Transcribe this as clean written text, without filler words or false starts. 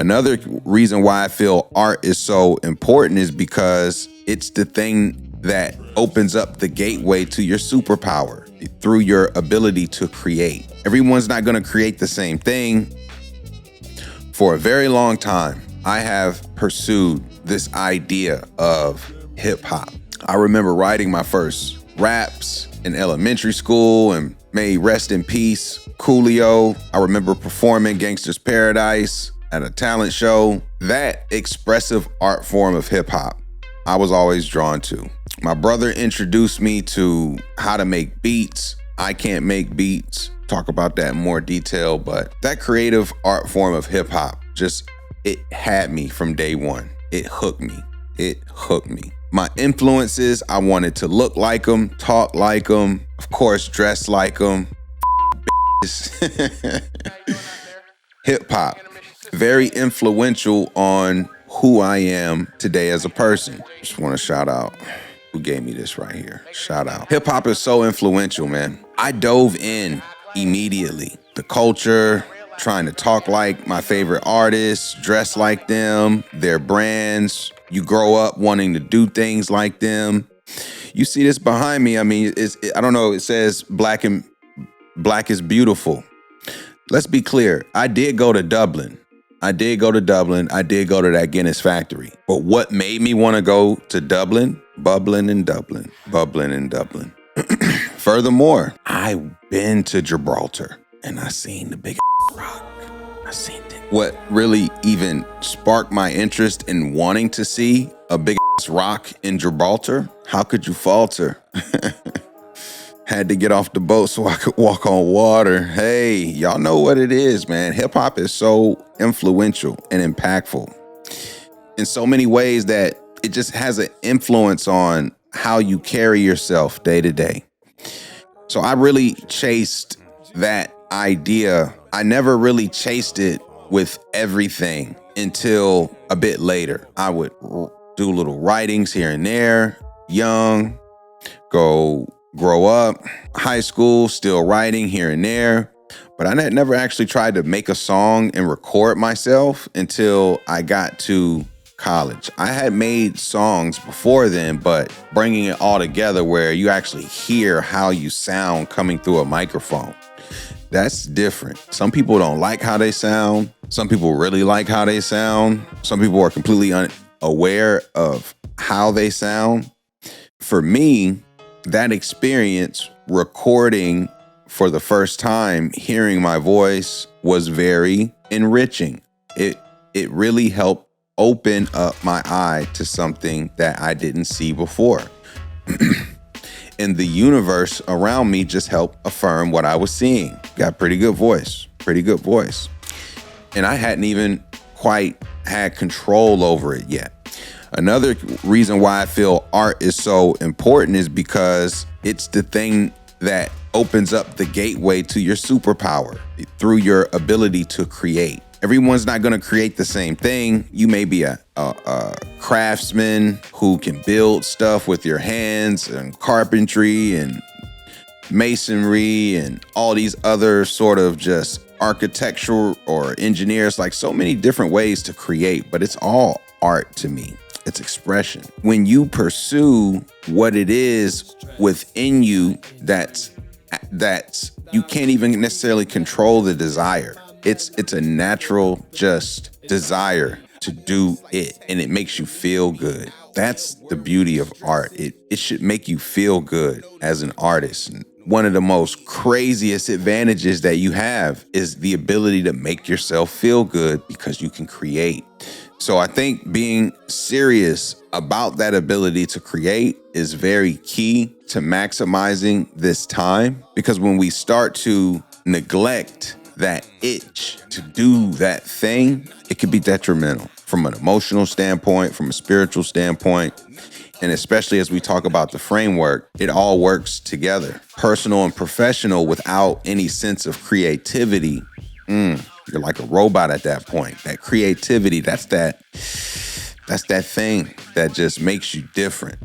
Another reason why I feel art is so important is because it's the thing that opens up the gateway to your superpower through your ability to create. Everyone's not going to create the same thing. For a very long time, I have pursued this idea of hip hop. I remember writing my first raps in elementary school, and may rest in peace, Coolio. I remember performing Gangsta's Paradise at a talent show. That expressive art form of hip hop, I was always drawn to. My brother introduced me to how to make beats. I can't make beats. Talk about that in more detail, but that creative art form of hip hop it had me from day one. It hooked me. My influences, I wanted to look like them, talk like them, of course, dress like them. Hip hop, very influential on who I am today as a person. Just want to shout out who gave me this right here. Shout out. Hip hop is so influential, man. I dove in immediately. The culture, trying to talk like my favorite artists, dress like them, their brands. You grow up wanting to do things like them. You see this behind me. I mean, I don't know. It says black is beautiful. Let's be clear. I did go to Dublin. I did go to that Guinness factory. But what made me want to go to Dublin? Bubblin in Dublin. Furthermore, I've been to Gibraltar and I seen the big rock. I seen it. What really even sparked my interest in wanting to see a big rock in Gibraltar? How could you falter? Had to get off the boat so I could walk on water. Hey, y'all know what it is, man. Hip hop is so influential and impactful in so many ways that it just has an influence on how you carry yourself day to day. So I really chased that idea. I never really chased it with everything until a bit later. I would do little writings here and there, young, grow up, high school, still writing here and there. But I had never actually tried to make a song and record myself until I got to college. I had made songs before then, but bringing it all together where you actually hear how you sound coming through a microphone, that's different. Some people don't like how they sound. Some people really like how they sound. Some people are completely unaware of how they sound. For me, that experience recording for the first time, hearing my voice was very enriching. It really helped open up my eye to something that I didn't see before. And the universe around me just helped affirm what I was seeing. Got pretty good voice. And I hadn't even quite had control over it yet. Another reason why I feel art is so important is because it's the thing that opens up the gateway to your superpower through your ability to create. Everyone's not going to create the same thing. You may be a craftsman who can build stuff with your hands, and carpentry and masonry and all these other sort of just architectural or engineers, like so many different ways to create, but it's all art to me. It's expression. When you pursue what it is within you that's you can't even necessarily control the desire. It's a natural just desire to do it, and it makes you feel good. That's the beauty of art. It should make you feel good as an artist. And one of the most craziest advantages that you have is the ability to make yourself feel good because you can create. So I think being serious about that ability to create is very key to maximizing this time, because when we start to neglect that itch to do that thing, it can be detrimental from an emotional standpoint, from a spiritual standpoint. And especially as we talk about the framework, it all works together. Personal and professional without any sense of creativity, you're like a robot at that point. That creativity, that's that thing that just makes you different.